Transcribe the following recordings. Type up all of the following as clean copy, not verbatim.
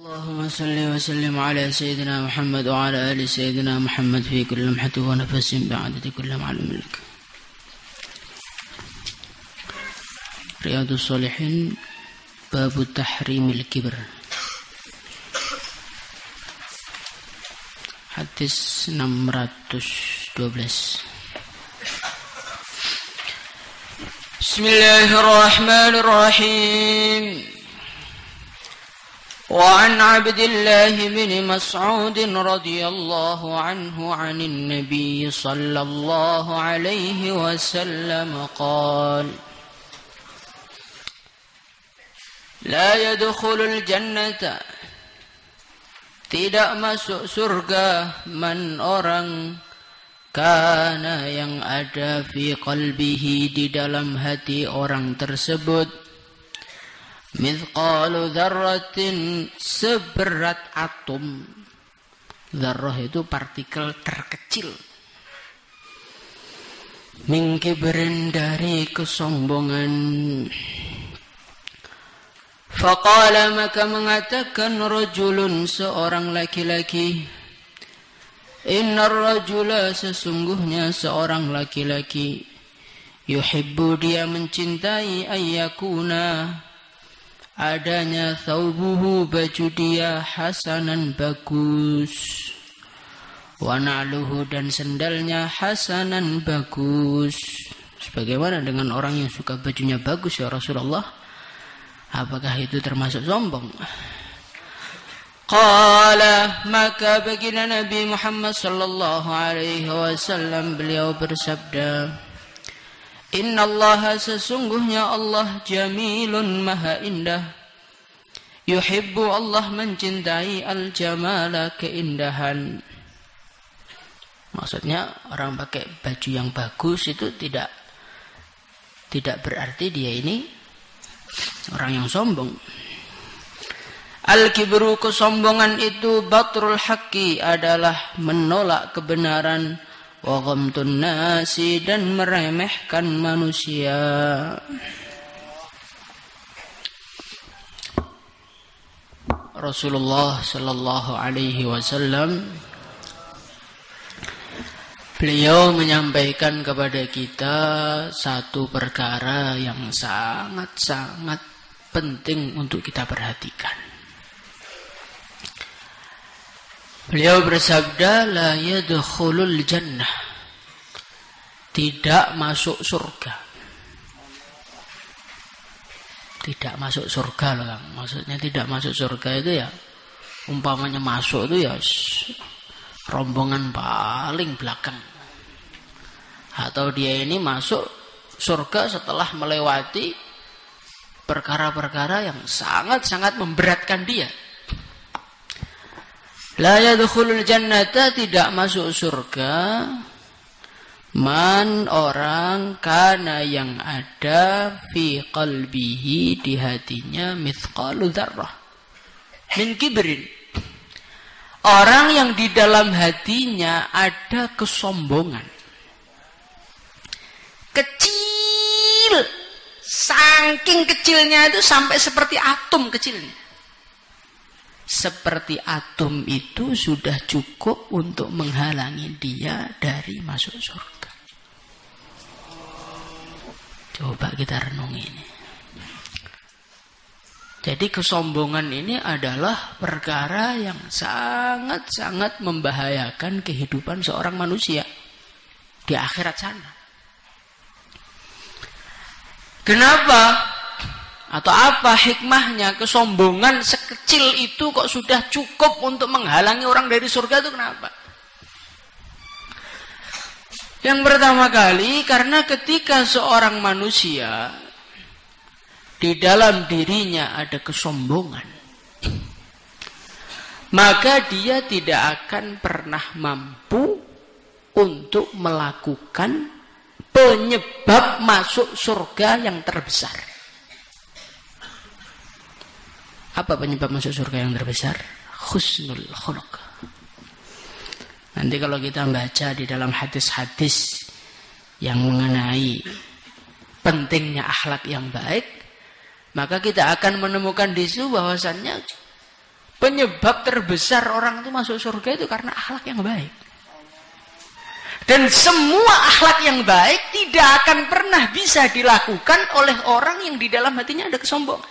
اللهم صل وسلم على سيدنا محمد وعلى آل سيدنا محمد في كل لمحة ونفس بعدد كل معلوم لك. رياض الصالحين باب تحريم الكبر. Hadis 612. Bismillahirrahmanirrahim. وعن عبد الله بن مسعود رضي الله عنه عن النبي صلى الله عليه وسلم قال: لا يدخل الجنة, tidak masuk surga, man orang kana yang ada fi qalbihi, di dalam hati orang tersebut, mithqalu dzarratin, seberat atom. Dzarrah itu partikel terkecil. Min kibrin, dari kesombongan. Faqala, maka mengatakan rajulun, seorang laki-laki, innar rajula, sesungguhnya seorang laki-laki, yuhibbu, dia mencintai, ayyakuna, adanya, thawbuhu, baju dia, hasanan, bagus, wa na'luhu, dan sendalnya, hasanan, bagus. Sebagaimana dengan orang yang suka bajunya bagus, ya Rasulullah, apakah itu termasuk sombong? Qala, maka baginda Nabi Muhammad sallallahu alaihi wasallam, beliau bersabda, Inna Allah, sesungguhnya Allah, jamilun, maha indah, yuhibbu, Allah mencintai, al-jamala, keindahan. Maksudnya orang pakai baju yang bagus itu tidak berarti dia ini orang yang sombong. Al-kibru, kesombongan itu, batrul haqqi, adalah menolak kebenaran, wa ghamtun nasi, dan meremehkan manusia. Rasulullah sallallahu alaihi wasallam, beliau menyampaikan kepada kita satu perkara yang sangat-sangat penting untuk kita perhatikan. Beliau bersabda, la yadkhulul jannah, tidak masuk surga. Tidak masuk surga loh, Kang. Maksudnya tidak masuk surga itu ya, umpamanya masuk itu ya rombongan paling belakang. Atau dia ini masuk surga setelah melewati perkara-perkara yang sangat-sangat memberatkan dia. La yadkhulul jannata, tidak masuk surga, man, orang, kana, yang ada, fi qalbihi, di hatinya, mithqalu dzarrah min kibrin, orang yang di dalam hatinya ada kesombongan. Kecil, saking kecilnya itu sampai seperti atom kecilnya. Seperti atom itu sudah cukup untuk menghalangi dia dari masuk surga. Coba kita renungi ini. Jadi kesombongan ini adalah perkara yang sangat-sangat membahayakan kehidupan seorang manusia di akhirat sana. Kenapa? Atau apa hikmahnya? Kesombongan sekecil itu kok sudah cukup untuk menghalangi orang dari surga, itu kenapa? Yang pertama kali, karena ketika seorang manusia di dalam dirinya ada kesombongan, maka dia tidak akan pernah mampu untuk melakukan penyebab masuk surga yang terbesar. Apa penyebab masuk surga yang terbesar? Husnul khuluq. Nanti kalau kita baca di dalam hadis-hadis yang mengenai pentingnya akhlak yang baik, maka kita akan menemukan di situ bahwasannya Penyebab terbesar orang itu masuk surga itu karena akhlak yang baik. Dan semua akhlak yang baik tidak akan pernah bisa dilakukan oleh orang yang di dalam hatinya ada kesombongan.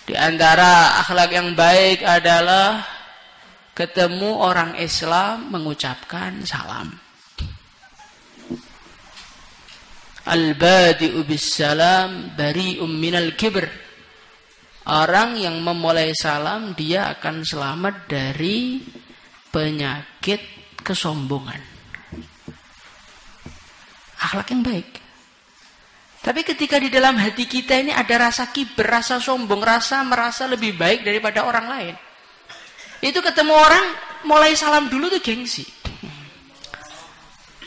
Di antara akhlak yang baik adalah ketemu orang Islam mengucapkan salam. Al-badi'u bis-salam bari'um minal kibr. Orang yang memulai salam dia akan selamat dari penyakit kesombongan. Akhlak yang baik. Tapi ketika di dalam hati kita ini ada rasa kiber, rasa sombong, rasa merasa lebih baik daripada orang lain. Itu ketemu orang mulai salam dulu tuh gengsi.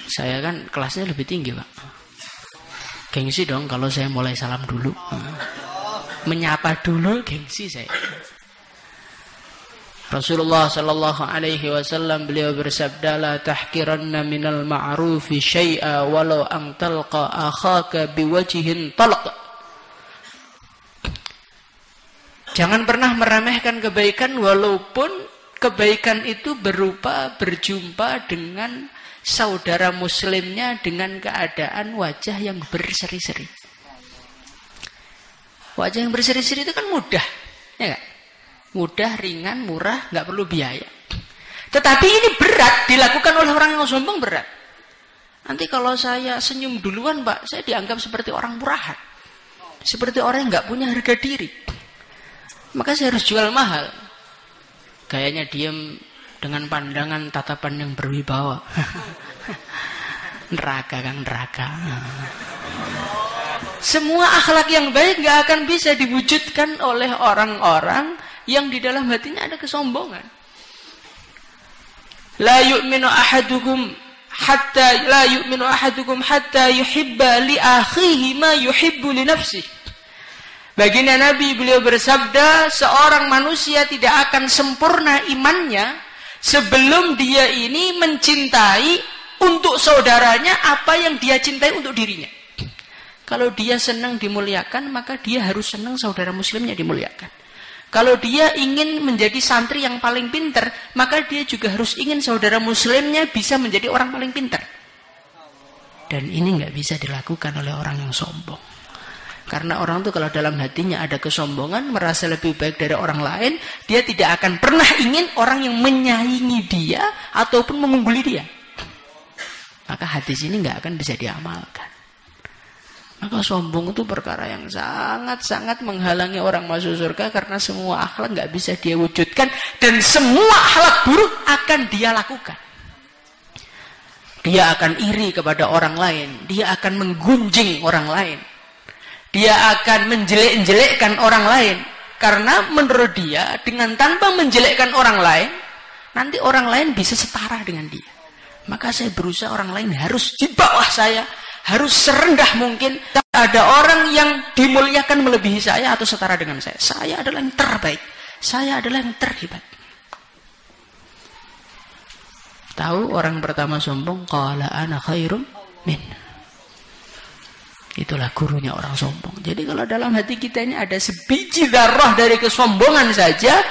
Saya kan kelasnya lebih tinggi, Pak. Gengsi dong kalau saya mulai salam dulu. Menyapa dulu gengsi saya. Rasulullah sallallahu alaihi wasallam beliau bersabda, la tahqiranna minal ma'rufi syai'a walau an talqa akhaka biwajhin talaq. Jangan pernah meremehkan kebaikan walaupun kebaikan itu berupa berjumpa dengan saudara muslimnya dengan keadaan wajah yang berseri-seri. Wajah yang berseri-seri itu kan mudah, ya gak? Mudah, ringan, murah, nggak perlu biaya. Tetapi ini berat, dilakukan oleh orang yang sombong berat. Nanti kalau saya senyum duluan, Pak, saya dianggap seperti orang murahan, seperti orang yang nggak punya harga diri. Maka saya harus jual mahal. Gayanya diam dengan pandangan tatapan yang berwibawa. Neraka, Kang, neraka. Semua akhlak yang baik nggak akan bisa diwujudkan oleh orang-orang yang di dalam hatinya ada kesombongan. La yu'minu ahadukum hatta yuhibba li akhihi ma yuhibbu li nafsihi. Baginda Nabi beliau bersabda, seorang manusia tidak akan sempurna imannya sebelum dia ini mencintai untuk saudaranya apa yang dia cintai untuk dirinya. Kalau dia senang dimuliakan, maka dia harus senang saudara muslimnya dimuliakan. Kalau dia ingin menjadi santri yang paling pintar, maka dia juga harus ingin saudara muslimnya bisa menjadi orang paling pintar. Dan ini nggak bisa dilakukan oleh orang yang sombong. Karena orang itu kalau dalam hatinya ada kesombongan, merasa lebih baik dari orang lain, dia tidak akan pernah ingin orang yang menyaingi dia ataupun mengungguli dia. Maka hadis ini nggak akan bisa diamalkan. Maka sombong itu perkara yang sangat-sangat menghalangi orang masuk surga karena semua akhlak nggak bisa dia wujudkan dan semua akhlak buruk akan dia lakukan. Dia akan iri kepada orang lain, dia akan menggunjing orang lain, dia akan menjelek-jelekkan orang lain karena menurut dia dengan tanpa menjelekkan orang lain nanti orang lain bisa setara dengan dia. Maka saya berusaha orang lain harus di bawah saya, harus serendah mungkin. Ada orang yang dimuliakan melebihi saya atau setara dengan saya. Saya adalah yang terbaik. Saya adalah yang terhebat. Tahu orang pertama sombong, qala ana khairum min. Itulah gurunya orang sombong. Jadi kalau dalam hati kita ini ada sebiji darah dari kesombongan saja,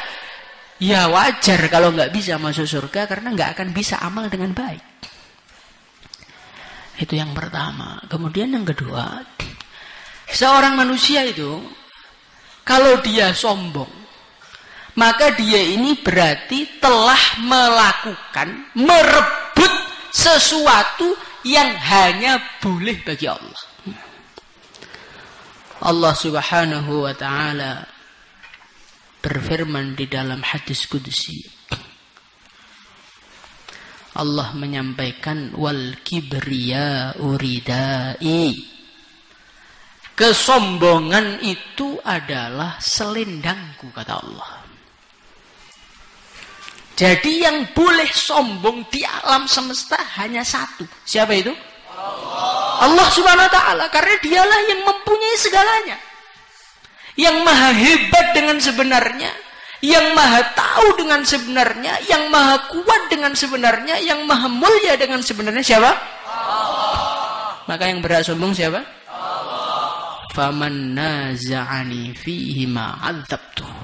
ya wajar kalau nggak bisa masuk surga karena nggak akan bisa amal dengan baik. Itu yang pertama. Kemudian yang kedua, seorang manusia itu kalau dia sombong, maka dia ini berarti telah melakukan, merebut sesuatu yang hanya boleh bagi Allah. Allah Subhanahu wa ta'ala berfirman di dalam hadis qudsi. Allah menyampaikan wal kibriya uridai. Kesombongan itu adalah selendangku, kata Allah. Jadi yang boleh sombong di alam semesta hanya satu. Siapa itu? Allah Subhanahu wa ta'ala. Karena dialah yang mempunyai segalanya. Yang maha hebat dengan sebenarnya, yang maha tahu dengan sebenarnya, yang maha kuat dengan sebenarnya, yang maha mulia dengan sebenarnya. Siapa? Allah. Maka yang berhak sombong siapa? Allah. faman naza'ani fihi ma 'adzabtuhu.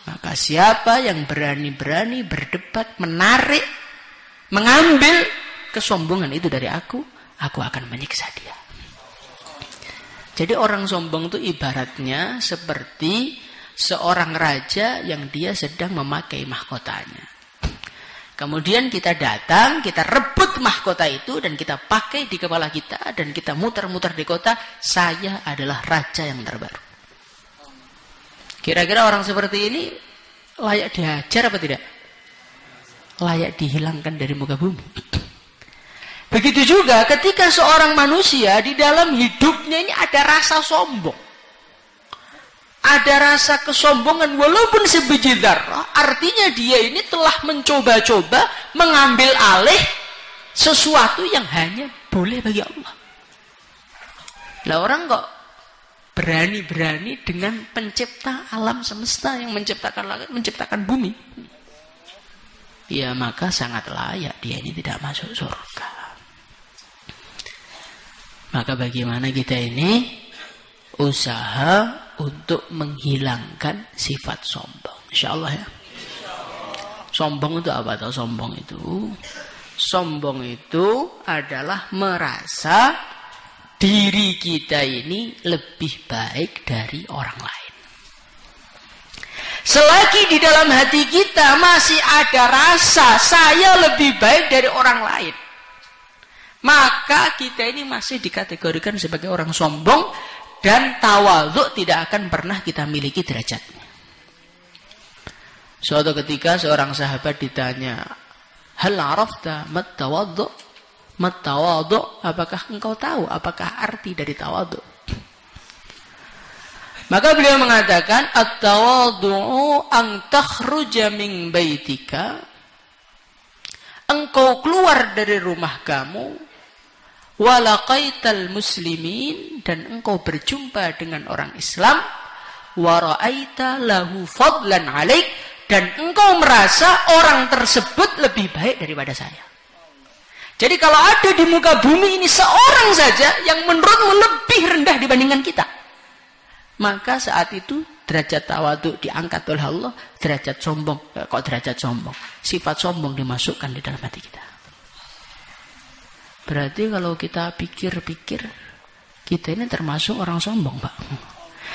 Maka siapa yang berani-berani berdebat, menarik, mengambil kesombongan itu dari aku akan menyiksa dia. Jadi orang sombong itu ibaratnya seperti seorang raja yang dia sedang memakai mahkotanya. Kemudian kita datang, kita rebut mahkota itu dan kita pakai di kepala kita dan kita muter-muter di kota. Saya adalah raja yang terbaru. Kira-kira orang seperti ini layak dihajar apa tidak? Layak dihilangkan dari muka bumi. Begitu juga ketika seorang manusia di dalam hidupnya ini ada rasa sombong. Ada rasa kesombongan walaupun sebiji dzarrah, artinya dia ini telah mencoba-coba mengambil alih sesuatu yang hanya boleh bagi Allah. Lah orang kok berani-berani dengan pencipta alam semesta yang menciptakan langit, menciptakan bumi. Ya maka sangat layak dia ini tidak masuk surga. Maka bagaimana kita ini usaha untuk menghilangkan sifat sombong. Insyaallah ya. Sombong itu apa tahu sombong itu? Sombong itu adalah merasa diri kita ini lebih baik dari orang lain. Selagi di dalam hati kita masih ada rasa saya lebih baik dari orang lain, maka kita ini masih dikategorikan sebagai orang sombong dan tawadhu tidak akan pernah kita miliki derajatnya. Suatu ketika seorang sahabat ditanya, "Hal arafta mat tawadhu?" Mat tawadhu, apakah engkau tahu apakah arti dari tawadhu? Maka beliau mengatakan, "At-tawadhu an takhruja min baitika." Engkau keluar dari rumah kamu, walaqaital muslimin, dan engkau berjumpa dengan orang Islam, wa ra'aita lahu fadlan 'alaik, dan engkau merasa orang tersebut lebih baik daripada saya. Jadi kalau ada di muka bumi ini seorang saja yang menurutmu lebih rendah dibandingkan kita, maka saat itu derajat tawadhu diangkat oleh Allah, derajat sombong, kok derajat sombong? Sifat sombong dimasukkan di dalam hati kita. Berarti kalau kita pikir-pikir, kita ini termasuk orang sombong, Pak.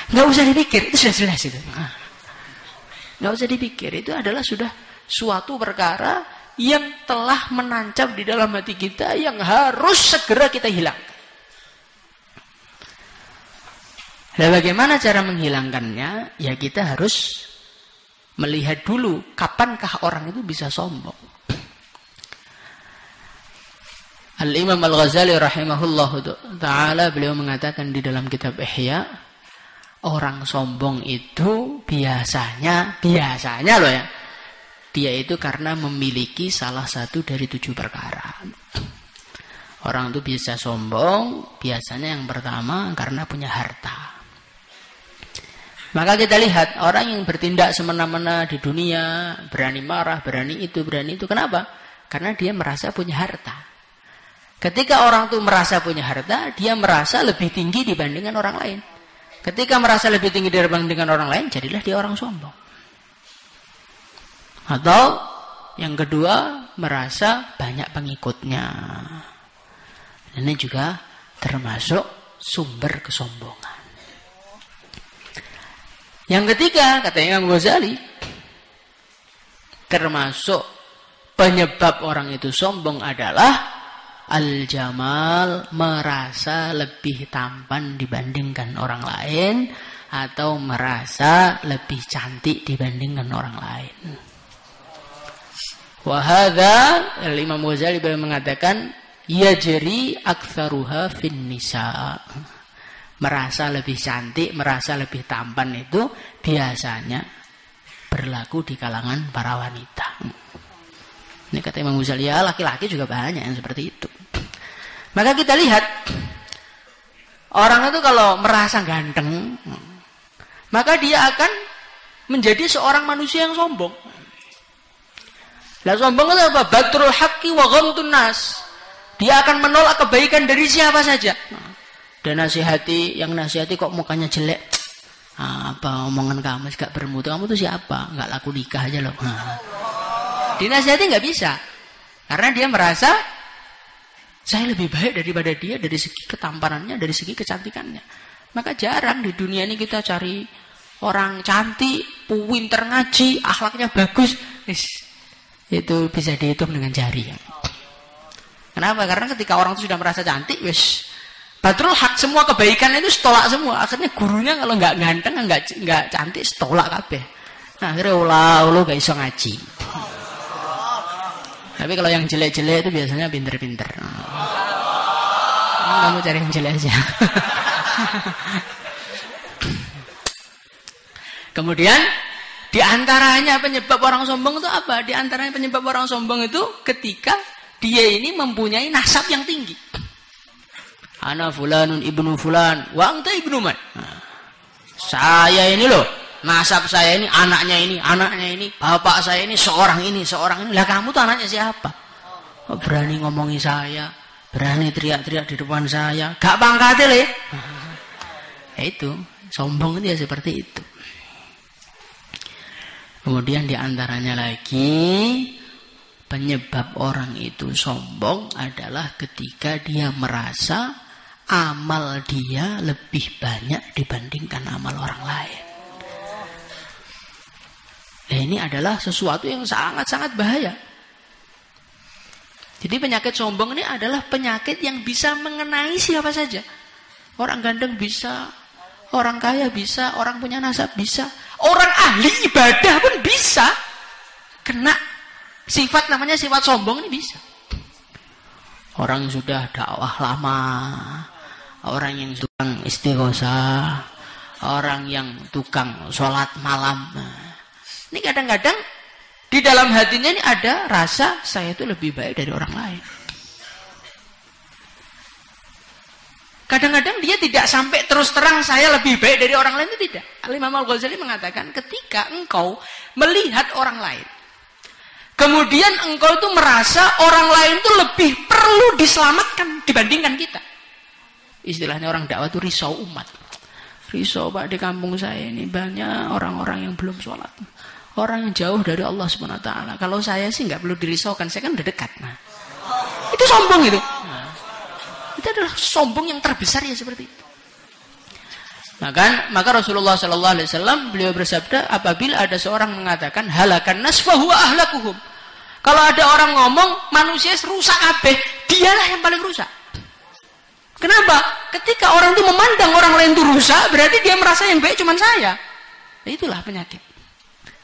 Nggak usah dipikir, itu sudah jelas itu. Nggak usah dipikir, itu adalah sudah suatu perkara yang telah menancap di dalam hati kita yang harus segera kita hilangkan. Nah, bagaimana cara menghilangkannya? Ya kita harus melihat dulu kapankah orang itu bisa sombong. Al-Imam Al-Ghazali rahimahullah ta'ala beliau mengatakan di dalam kitab Ihya, orang sombong itu biasanya loh ya, dia itu karena memiliki salah satu dari 7 perkara. Orang itu bisa sombong biasanya yang pertama karena punya harta. Maka kita lihat orang yang bertindak semena-mena di dunia, berani marah, berani itu, kenapa? Karena dia merasa punya harta. Ketika orang itu merasa punya harta, dia merasa lebih tinggi dibandingkan orang lain. Ketika merasa lebih tinggi dibandingkan orang lain, jadilah dia orang sombong. Atau yang kedua, merasa banyak pengikutnya. Ini juga termasuk sumber kesombongan. Yang ketiga, kata Imam Ghazali, termasuk penyebab orang itu sombong adalah al-jamal, merasa lebih tampan dibandingkan orang lain, atau merasa lebih cantik dibandingkan orang lain. Wahada, Imam Ghazali mengatakan, yajri aktsaruha fin nisa. Merasa lebih cantik, merasa lebih tampan itu biasanya berlaku di kalangan para wanita. Ini kata Imam Ghazali, ya laki-laki juga banyak yang seperti itu. Maka kita lihat, orang itu kalau merasa ganteng, maka dia akan menjadi seorang manusia yang sombong. Lah sombong itu apa? Batrul haqqi wa ghamtun nas. Dia akan menolak kebaikan dari siapa saja. Dan yang nasihati kok mukanya jelek. Apa omongan kamu gak bermutu? Kamu tuh siapa? Nggak laku nikah aja loh. Dinasihati nggak bisa. Karena dia merasa saya lebih baik daripada dia dari segi ketampanannya, dari segi kecantikannya. Maka jarang di dunia ini kita cari orang cantik, pinter ngaji, akhlaknya bagus. Itu bisa dihitung dengan jari. Kenapa? Karena ketika orang itu sudah merasa cantik, Badrul Haq, semua kebaikan itu setolak semua. Akhirnya gurunya kalau nggak ganteng, nggak cantik, setolak kabeh. Nah, akhirnya ulah gak iso ngaji. Tapi kalau yang jelek-jelek itu biasanya pinter-pinter. Kamu cari yang jelek aja. Kemudian di antaranya penyebab orang sombong itu apa? Di antaranya penyebab orang sombong itu ketika dia ini mempunyai nasab yang tinggi. Ana fulanun ibnu fulan, wa anta ibnu man. Saya ini loh, nasab saya ini, anaknya ini, bapak saya ini, seorang ini. Lah kamu tuh anaknya siapa? Berani ngomongi saya, berani teriak-teriak di depan saya, gak pangkatnya le. Itu, sombong itu ya seperti itu. Kemudian diantaranya lagi, penyebab orang itu sombong adalah ketika dia merasa amal dia lebih banyak dibandingkan amal orang lain. Nah, ini adalah sesuatu yang sangat-sangat bahaya. Jadi penyakit sombong ini adalah penyakit yang bisa mengenai siapa saja. Orang ganteng bisa, orang kaya bisa, orang punya nasab bisa, orang ahli ibadah pun bisa kena sifat namanya sifat sombong ini bisa. Orang yang sudah dakwah lama, orang yang tukang istighosah, orang yang tukang sholat malam. Ini kadang-kadang di dalam hatinya ini ada rasa saya itu lebih baik dari orang lain. Kadang-kadang dia tidak sampai terus terang saya lebih baik dari orang lain, itu tidak. Al-Imam Al-Ghazali mengatakan ketika engkau melihat orang lain, kemudian engkau itu merasa orang lain itu lebih perlu diselamatkan dibandingkan kita. Istilahnya orang dakwah itu risau umat. Risau Pak, di kampung saya ini banyak orang-orang yang belum sholat. Orang yang jauh dari Allah SWT. Kalau saya sih nggak perlu dirisaukan, saya kan udah dekat. Nah, itu sombong itu. Nah, itu adalah sombong yang terbesar ya seperti itu. Maka Rasulullah SAW beliau bersabda, apabila ada seorang mengatakan halakan nas fa huwa ahlakuhum. Kalau ada orang ngomong manusia rusak kabeh, dialah yang paling rusak. Kenapa? Ketika orang itu memandang orang lain itu rusak, berarti dia merasa yang baik cuma saya. Nah, itulah penyakit.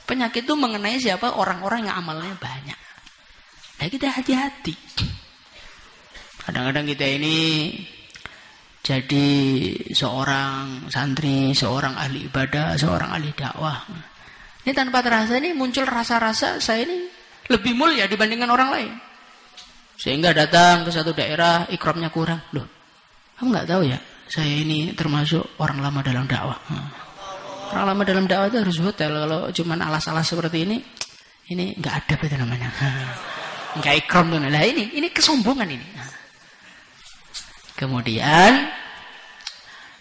Penyakit itu mengenai siapa? Orang-orang yang amalnya banyak. Nah, kita hati-hati. Kadang-kadang kita ini jadi seorang santri, seorang ahli ibadah, seorang ahli dakwah. Ini tanpa terasa ini muncul rasa-rasa saya ini lebih mulia dibandingkan orang lain. Sehingga datang ke satu daerah, ikramnya kurang. Loh, kamu nggak tahu ya, saya ini termasuk orang lama dalam dakwah. Orang lama dalam dakwah itu harus hotel. Kalau cuma alas-alas seperti ini nggak ada itu namanya. Nggak ikram tuh. Nah, ini kesombongan ini. Kemudian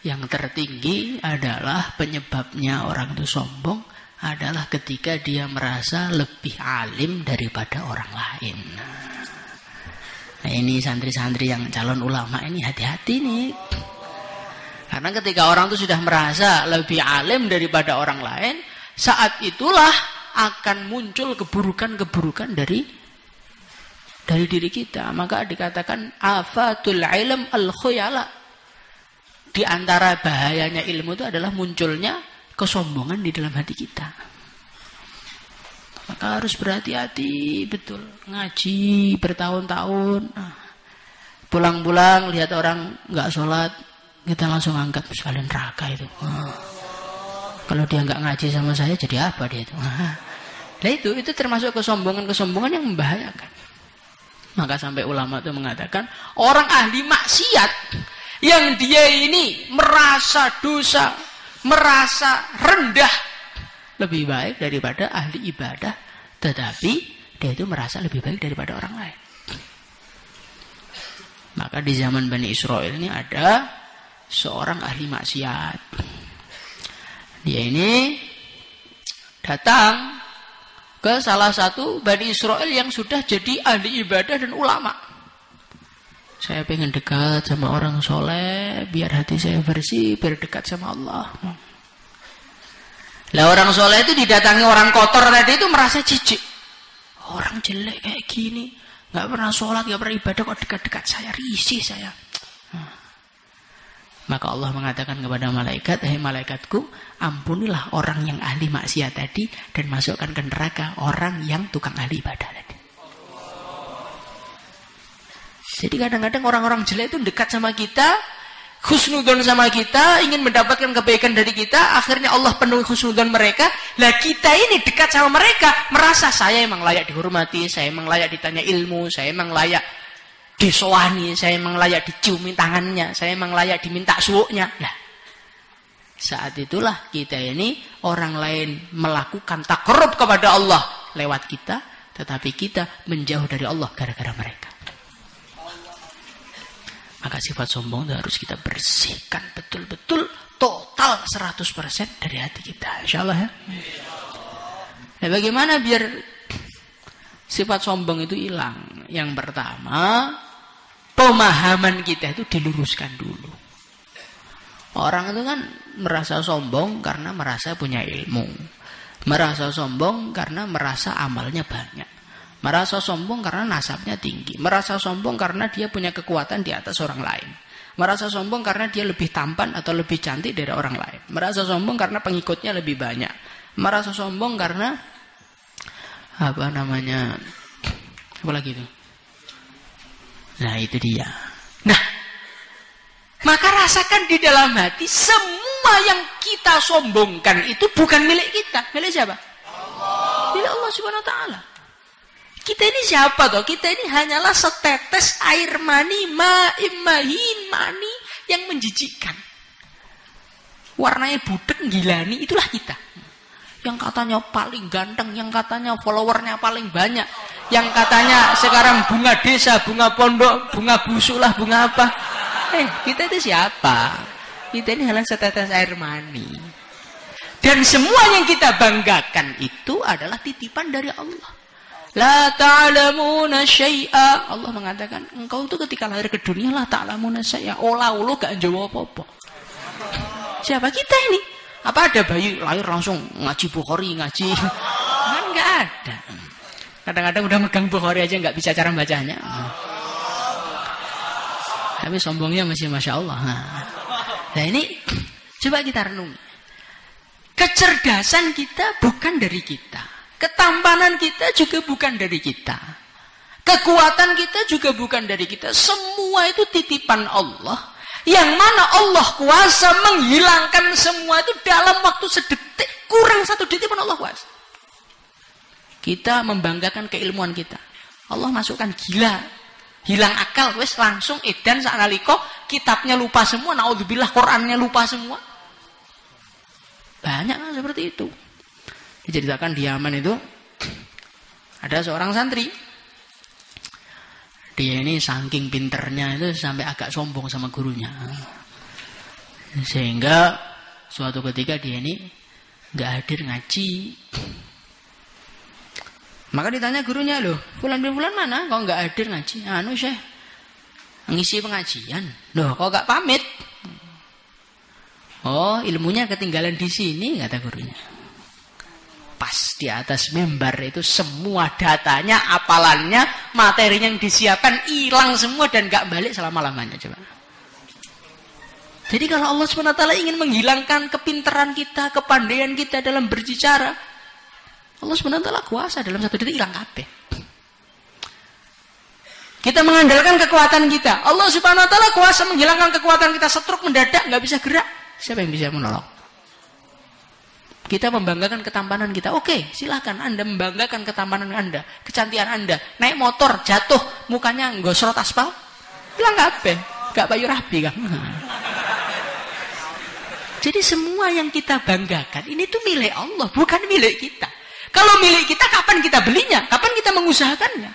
yang tertinggi adalah penyebabnya orang itu sombong adalah ketika dia merasa lebih alim daripada orang lain. Nah, ini santri-santri yang calon ulama ini hati-hati nih. Karena ketika orang itu sudah merasa lebih alim daripada orang lain, saat itulah akan muncul keburukan-keburukan dari diri kita. Maka dikatakan afatul ilm al-khuyala. Di antara bahayanya ilmu itu adalah munculnya kesombongan di dalam hati kita. Maka harus berhati-hati betul. Ngaji bertahun-tahun, pulang-pulang lihat orang nggak sholat, kita langsung anggap sekalian neraka itu. Kalau dia nggak ngaji sama saya, jadi apa dia itu? Nah itu termasuk kesombongan yang membahayakan. Maka sampai ulama itu mengatakan orang ahli maksiat yang dia ini merasa dosa, merasa rendah, lebih baik daripada ahli ibadah, tetapi dia itu merasa lebih baik daripada orang lain. Maka di zaman Bani Israel ini ada seorang ahli maksiat. Dia ini datang ke salah satu Bani Israel yang sudah jadi ahli ibadah dan ulama. Saya pengen dekat sama orang soleh, biar hati saya bersih, biar dekat sama Allah. Lah orang soleh itu didatangi orang kotor tadi itu merasa jijik. Orang jelek kayak gini, nggak pernah sholat, nggak pernah ibadah, kok dekat-dekat saya, risih saya. Maka Allah mengatakan kepada malaikat, "Hei malaikatku, ampunilah orang yang ahli maksiat tadi dan masukkan ke neraka orang yang tukang ahli ibadah tadi." Jadi kadang-kadang orang-orang jelek itu dekat sama kita, husnudzon sama kita, ingin mendapatkan kebaikan dari kita, akhirnya Allah penuhi husnudzon mereka. Lah kita ini dekat sama mereka, merasa saya emang layak dihormati, saya emang layak ditanya ilmu, saya emang layak disowani, saya emang layak diciumi tangannya, saya emang layak diminta suuknya. Nah, saat itulah kita ini orang lain melakukan takarrub kepada Allah lewat kita, tetapi kita menjauh dari Allah gara-gara mereka. Maka sifat sombong itu harus kita bersihkan betul-betul, total 100% dari hati kita, insyaallah ya. Nah, bagaimana biar sifat sombong itu hilang? Yang pertama, pemahaman kita itu diluruskan dulu. Orang itu kan merasa sombong karena merasa punya ilmu. Merasa sombong karena merasa amalnya banyak. Merasa sombong karena nasabnya tinggi. Merasa sombong karena dia punya kekuatan di atas orang lain. Merasa sombong karena dia lebih tampan atau lebih cantik dari orang lain. Merasa sombong karena pengikutnya lebih banyak. Merasa sombong karena apa lagi itu? Nah, itu dia. Nah, maka rasakan di dalam hati semua yang kita sombongkan itu bukan milik kita. Milik siapa? Allah. Milik Allah Subhanahu wa taala. Kita ini siapa toh? Kita ini hanyalah setetes air mani, mani yang menjijikkan. Warnanya budek, gilani, itulah kita. Yang katanya paling ganteng, yang katanya followernya paling banyak, yang katanya sekarang bunga desa, bunga pondok, bunga busuk lah, bunga apa. Kita itu siapa? Kita ini hanya setetes air mani. Dan semua yang kita banggakan itu adalah titipan dari Allah. La ta'lamuna syai'a. Allah mengatakan, engkau itu ketika lahir ke dunia la ta'lamuna syai'a. Olah-ulu gak jawab apa-apa. Siapa kita ini? Apa ada bayi lahir langsung ngaji Bukhari, ngaji? Kan gak ada. Kadang-kadang udah megang Bukhari aja gak bisa cara bacanya. Tapi sombongnya masih Masya Allah. Nah ini coba kita renung. Kecerdasan kita bukan dari kita. Ketampanan kita juga bukan dari kita. Kekuatan kita juga bukan dari kita. Semua itu titipan Allah. Yang mana Allah kuasa menghilangkan semua itu dalam waktu sedetik. Kurang 1 detik pun Allah kuasa. Kita membanggakan keilmuan kita. Allah masukkan gila. Hilang akal. Wes langsung edan sa'naliko. Kitabnya lupa semua. Naudzubillah Qur'annya lupa semua. Banyak kan seperti itu. Diceritakan di Yaman itu ada seorang santri. Dia ini saking pinternya itu sampai agak sombong sama gurunya. Sehingga suatu ketika dia ini nggak hadir ngaji. Maka ditanya gurunya, loh, fulan bin fulan mana? Kok nggak hadir ngaji? Anu Syekh, ngisi pengajian. Loh, kok nggak pamit? Oh, ilmunya ketinggalan di sini, kata gurunya. Pas di atas mimbar itu semua datanya, apalannya, materinya yang disiapkan hilang semua dan gak balik selama-lamanya. Coba. Jadi kalau Allah SWT ingin menghilangkan kepintaran kita, kepandaian kita dalam berbicara, Allah SWT kuasa dalam 1 detik hilang kabeh. Kita mengandalkan kekuatan kita. Allah SWT kuasa menghilangkan kekuatan kita, stroke mendadak, gak bisa gerak. Siapa yang bisa menolong? Kita membanggakan ketampanan kita. Oke, silakan Anda membanggakan ketampanan Anda, kecantikan Anda. Naik motor, jatuh, mukanya nggosrot aspal. Bilang kabeh, gak payu rapi kan. Jadi semua yang kita banggakan ini tuh milik Allah, bukan milik kita. Kalau milik kita, kapan kita belinya? Kapan kita mengusahakannya?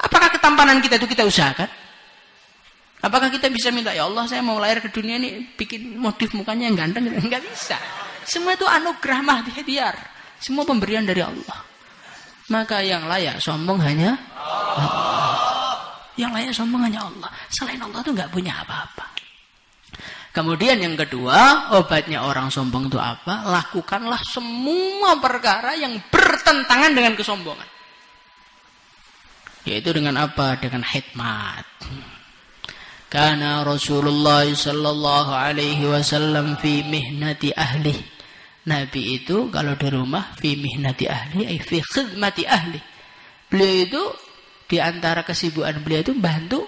Apakah ketampanan kita itu kita usahakan? Apakah kita bisa minta, ya Allah saya mau lahir ke dunia ini bikin motif mukanya yang ganteng? Enggak bisa. Semua itu anugerah mahdiar. Semua pemberian dari Allah. Maka yang layak sombong hanya Allah. Yang layak sombong hanya Allah. Selain Allah itu enggak punya apa-apa. Kemudian yang kedua, obatnya orang sombong itu apa? Lakukanlah semua perkara yang bertentangan dengan kesombongan. Yaitu dengan apa? Dengan hikmat. Karena Rasulullah sallallahu alaihi wasallam fi mihnati ahli. Nabi itu kalau di rumah fi mihnati ahli, ay fi khidmati ahli. Beliau itu di antara kesibukan beliau itu bantu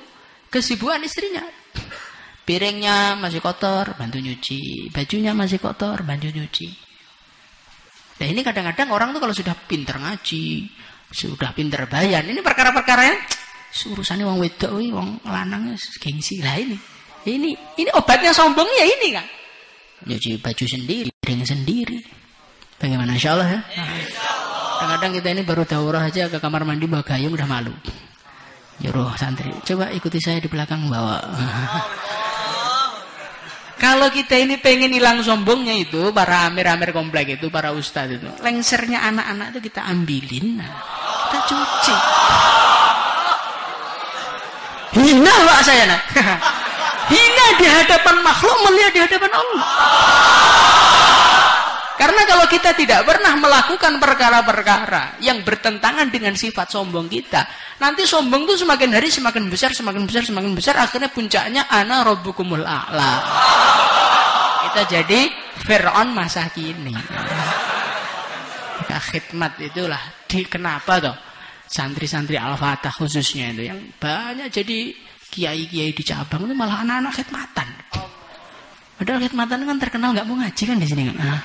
kesibukan istrinya. Piringnya masih kotor, bantu nyuci. Bajunya masih kotor, bantu nyuci. Nah ini kadang-kadang orang tuh kalau sudah pinter ngaji, sudah pinter bayan, ini perkara-perkara yang urusannya wong wedok, wong lanang gengsi lah ini. Ini obatnya sombong ya ini kan. Nyuci baju sendiri, piring sendiri. Bagaimana insyaallah ya? Kadang-kadang kita ini baru daurah aja ke kamar mandi bawa gayung udah malu. Nyuruh santri, coba ikuti saya di belakang bawa. Kalau kita ini pengen hilang sombongnya itu, para amir-amir komplek itu, para ustadz itu, lengsernya anak-anak itu kita ambilin, kita cuci. Hina pak saya nak. Hina di hadapan makhluk, mulia di hadapan Allah. Karena kalau kita tidak pernah melakukan perkara-perkara yang bertentangan dengan sifat sombong kita, nanti sombong itu semakin hari semakin besar, semakin besar, semakin besar, akhirnya puncaknya ana rabbukumul a'la. Kita jadi Fir'aun masa kini. Nah, khidmat itulah kenapa toh santri-santri Al-Fatah khususnya itu yang banyak jadi kiai-kiai di cabang itu malah anak-anak khidmatan. Padahal khidmatan kan terkenal nggak mau ngaji kan di sini kan. Nah,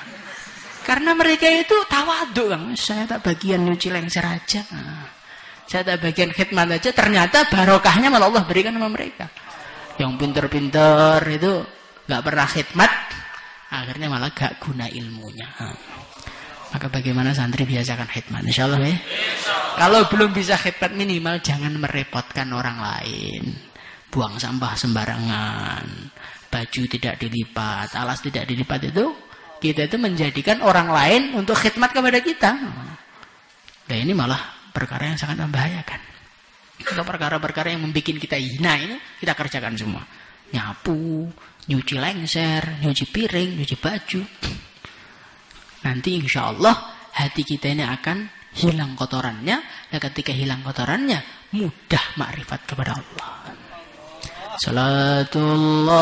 karena mereka itu tawadhu kan. Saya tak bagian nyuci lengser aja. Nah, saya tak bagian khidmat aja. Ternyata barokahnya malah Allah berikan sama mereka. Yang pinter-pinter itu nggak pernah khidmat, akhirnya malah gak guna ilmunya. Nah, maka bagaimana santri biasakan khidmat, insyaallah ya. Kalau belum bisa khidmat minimal jangan merepotkan orang lain. Buang sampah sembarangan, baju tidak dilipat, alas tidak dilipat itu kita itu menjadikan orang lain untuk khidmat kepada kita. Nah ini malah perkara yang sangat membahayakan. Atau perkara-perkara yang membuat kita hina ini kita kerjakan semua. Nyapu, nyuci lengser, nyuci piring, nyuci baju. Nanti insya Allah hati kita ini akan hilang kotorannya. Dan ketika hilang kotorannya mudah makrifat kepada Allah. Salatullah